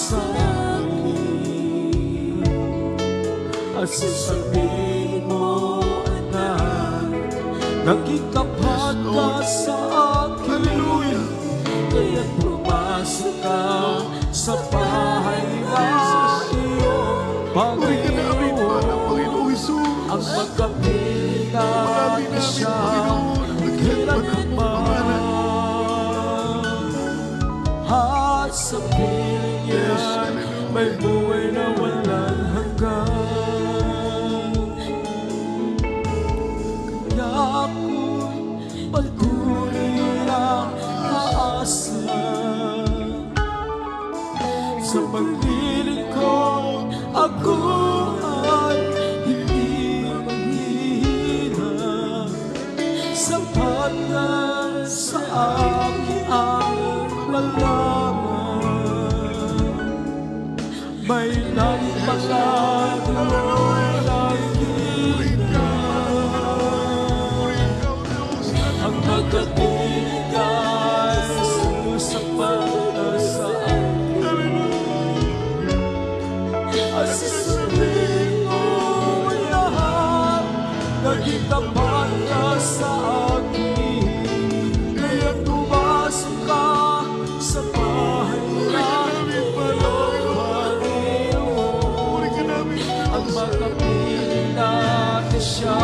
sa akin. At sasabihin mo, anak, naging tapat ka sa akin. Kaya't pumasok ka sa bahay na iyong Panginoon. Ang magkapilan siya kailanman. At sa piling niya may buhay na walang hanggan. Kaya ako'y patuloy ang aasa sa paglilingkod. Ako ay hindi maghihina, sapat na sa akin ang lalaman. May nagpalado ang magkatiligan sa pag-asaan. At sasabihin mo lahat, naging tapat ka sa akin. Kaya't pumasok ka sa bahay namin Panginoon. Ang magkapiling natin siya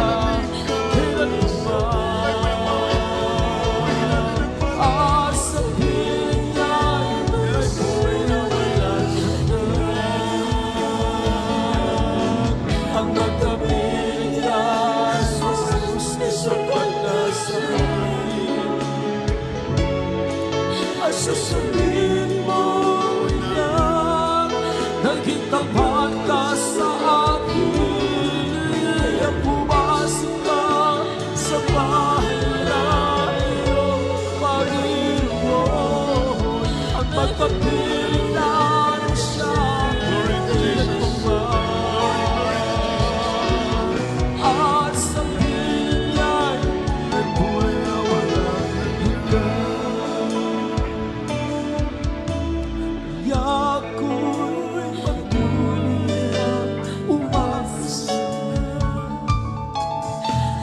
sasabihin mo na naging tapat ka sa akin. Kaya pumasok ka sa bahay na iyong Panginoon. Ang magkapiling natin siya at sa piling niya'y may buhay na walang hanggan. Ako'y patuloy ang umasa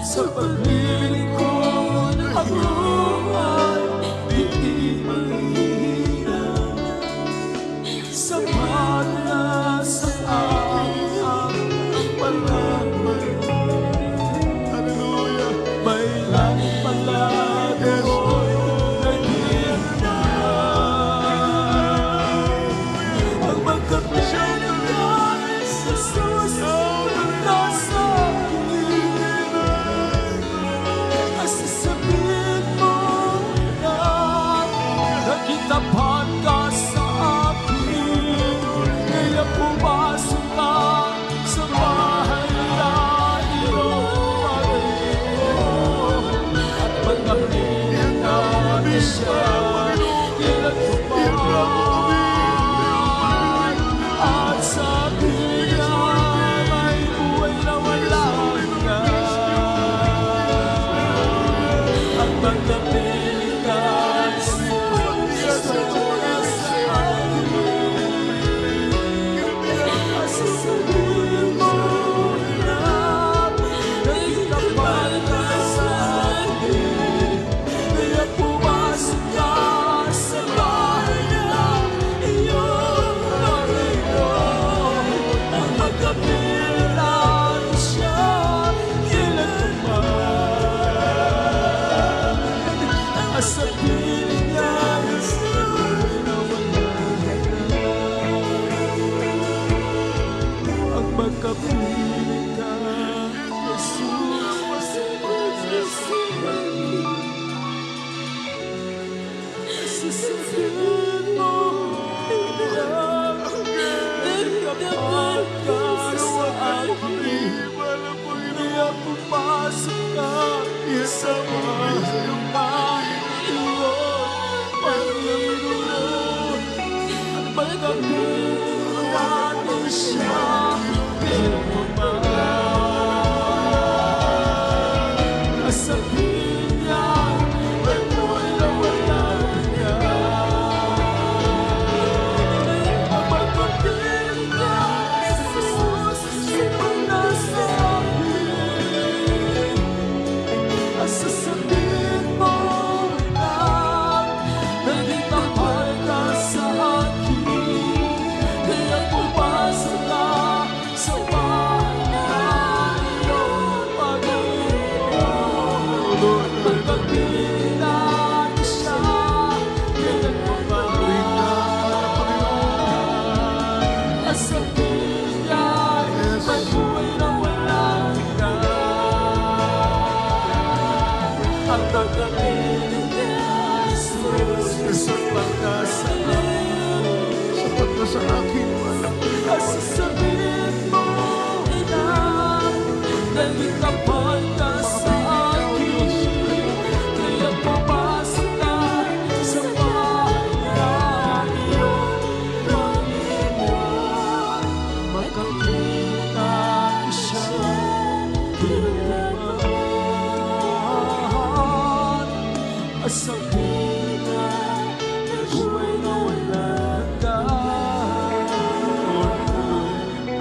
sa paglilingkod. Ako ay hindi maghihina, sapat na sa akin ang palaman. May langit pala doon na hina. Ang magkapilan sa susunod na sa akin. At sasabihin mo Naging tapat ka sa akin, kaya pumasok ka sa bahay na iyong Panginoon. Makakita ko siya pinagmamahal. At sabihin na buhay na walang hanggan.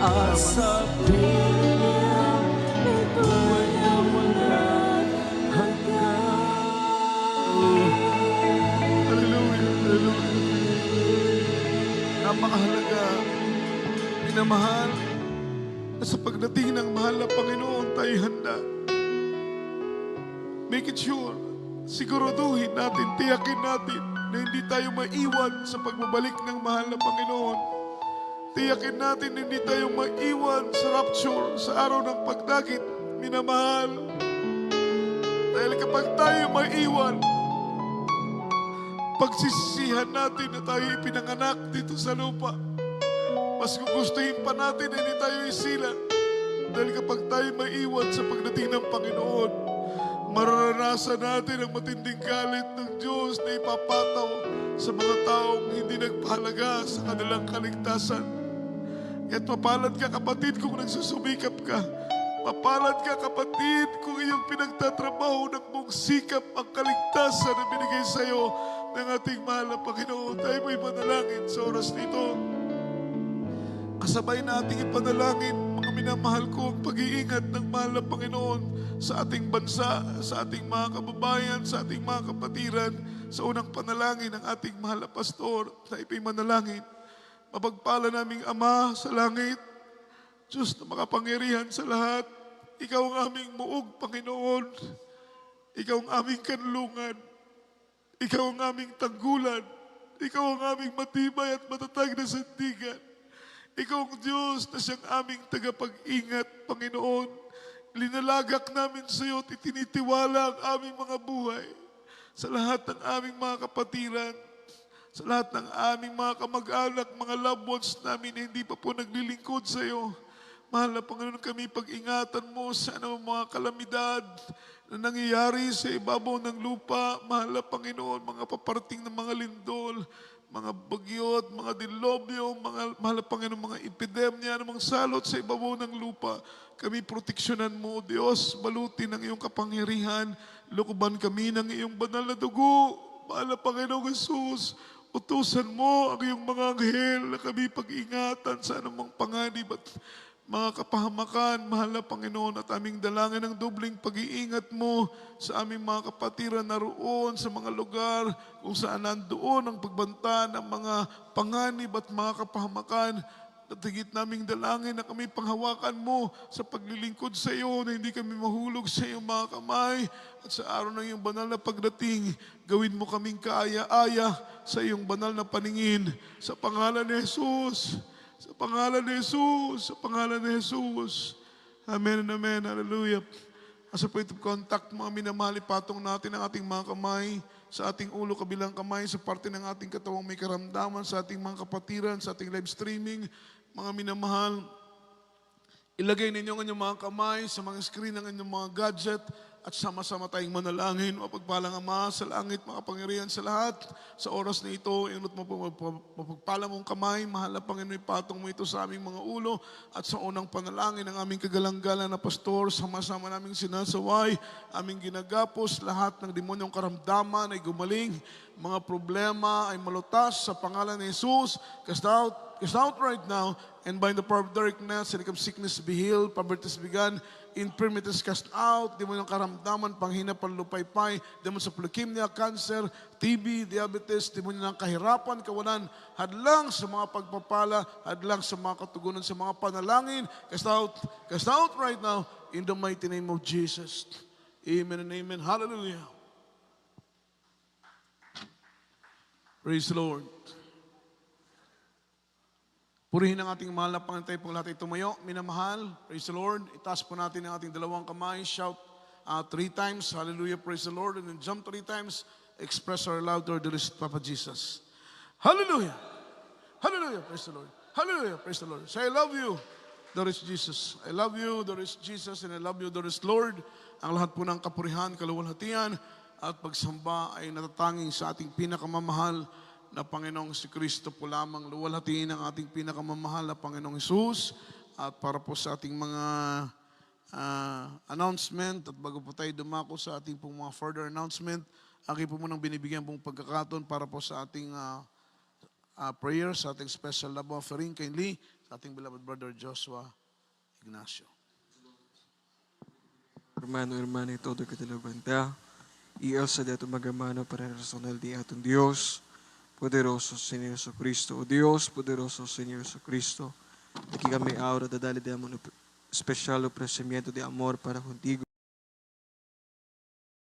At sabihin niya buhay na walang hanggan. Hallelujah, hallelujah. Napakahalaga, minamahal, na sa pagdating ng mahal na Panginoon tayo handa. Make it sure, siguraduhin natin, tiyakin natin na hindi tayo maiwan sa pagbabalik ng mahal na Panginoon. Tiyakin natin na hindi tayo maiwan sa rapture, sa araw ng pagdakit, minamahal. Dahil kapag tayo maiwan, pagsisisihan natin na tayo ipinanganak dito sa lupa. Mas gugustuhin pa natin na hindi tayo isila. Dahil kapag tayo maiwan sa pagdating ng Panginoon, mararanasan natin ang matinding galit ng Diyos na ipapataw sa mga taong hindi nagpahalaga sa kanilang kaligtasan. At mapalad ka kapatid kung nagsusumikap ka. Mapalad ka kapatid kung iyong pinagtatrabaho ng buong sikap ang kaligtasan na binigay sa iyo ng ating mahal na Panginoon. Tayo mo'y manalangin sa oras nito. Kasabay nating ipanalangin, mga minamahal ko, ang pag-iingat ng mahal na Panginoon sa ating bansa, sa ating mga kababayan, sa ating mga kapatiran. Sa unang panalangin ng ating mahal na pastor na ipinanalangin, mapagpala naming Ama sa langit, Diyos na makapangyarihan sa lahat, Ikaw ang aming muog, Panginoon. Ikaw ang aming kanlungan. Ikaw ang aming tanggulan. Ikaw ang aming matibay at matatag na sandigan. Ikaw ang Diyos na siyang aming tagapag-ingat, Panginoon. Linalagak namin sa iyo at itinitiwala ang aming mga buhay sa lahat ng aming mga kapatiran, sa lahat ng aming mga kamag-anak, mga loved ones namin na hindi pa po naglilingkod sa iyo. Mahal na Panginoon, kami pag-ingatan mo sa anumang mga kalamidad na nangyayari sa ibabaw ng lupa. Mahal na Panginoon, mga paparating na mga lindol, mga bagyot, mga dilobyo, mahal na Panginoon, mga epidemya, anumang salot sa ibabaw ng lupa. Kami proteksyonan mo, Diyos, balutin ang iyong kapangyarihan, lukuban kami ng iyong banal na dugo. Mahal na Panginoong Jesus, utusan mo ang iyong mga anghel na kami pag-ingatan sa anumang panganib at mga kapahamakan. Mahal na Panginoon, at aming dalangin ng dubling pag-iingat mo sa aming mga kapatiran na roon sa mga lugar kung saan nandoon ang pagbanta ng mga panganib at mga kapahamakan. At higit naming dalangin na kami panghawakan mo sa paglilingkod sa iyo, na hindi kami mahulog sa iyong mga kamay. At sa araw ng iyong banal na pagdating, gawin mo kaming kaaya-aya sa iyong banal na paningin. Sa pangalan ni Jesus, sa pangalan ni Jesus, sa pangalan ni Jesus. Amen and amen. Hallelujah. As a point of contact, mga minamahal, ipatong natin ang ating mga kamay sa ating ulo, kabilang kamay, sa parte ng ating katawang may karamdaman, sa ating mga kapatiran, sa ating live streaming. Mga minamahal, ilagay ninyo ang inyong mga kamay sa mga screen ng inyong mga gadget at sama-sama tayong manalangin. Mapagpalang Ama sa langit, makapangyarihan sa lahat. Sa oras na ito, inut mo po mapagpala mong kamay. Mahal na Panginoon, ipatong mo ito sa aming mga ulo. At sa unang panalangin ng aming kagalang-galang na pastor, sama-sama naming sinasaway, aming ginagapos, lahat ng demonyong karamdaman ay gumaling. Mga problema ay malutas sa pangalan ni Jesus. Cast out right now, and by the power of darkness, and sickness be healed, poverty be gone, infirmities cast out, demonyong karamdaman, panghina, panlupaypay, demon sa leukemia, cancer, TB, diabetes, demonyo ng kahirapan, kawalan, hadlang sa mga pagpapala, hadlang sa mga katugunan, sa mga panalangin, cast out right now, in the mighty name of Jesus. Amen and amen. Hallelujah. Praise the Lord. Purihin ang ating mahal na Panginoon, tayo pong lahat ay tumayo. Minamahal, praise the Lord. Itaas po natin ang ating dalawang kamay. Shout 3 times, hallelujah, praise the Lord. And then jump 3 times, express our love to our dearest Papa Jesus. Hallelujah. Hallelujah, praise the Lord. Hallelujah, praise the Lord. Say, I love you. there is Jesus. I love you, there is Jesus, and I love you, there is Lord. Ang lahat po ng kapurihan, kaluwalhatian, at pagsamba ay natatanging sa ating pinakamamahal na Panginoong si Kristo po lamang. Luwalhatiin ang ating pinakamamahal na Panginoong Hesus. At para po sa ating mga announcement, at bago po tayo dumako sa ating pong mga further announcement, aking po munang binibigyan pong pagkakataon para po sa ating prayer, sa ating special love offering kay Lee, sa ating beloved brother Joshua Ignacio. Hermano, hermana, e todo que te levanta, y elsa de tu magamano para razonal di aton Dios, poderoso Señor Jesucristo, o Dios, poderoso Señor Jesucristo, aqui kami aura da dali de amor, especial oferecimiento de amor para contigo.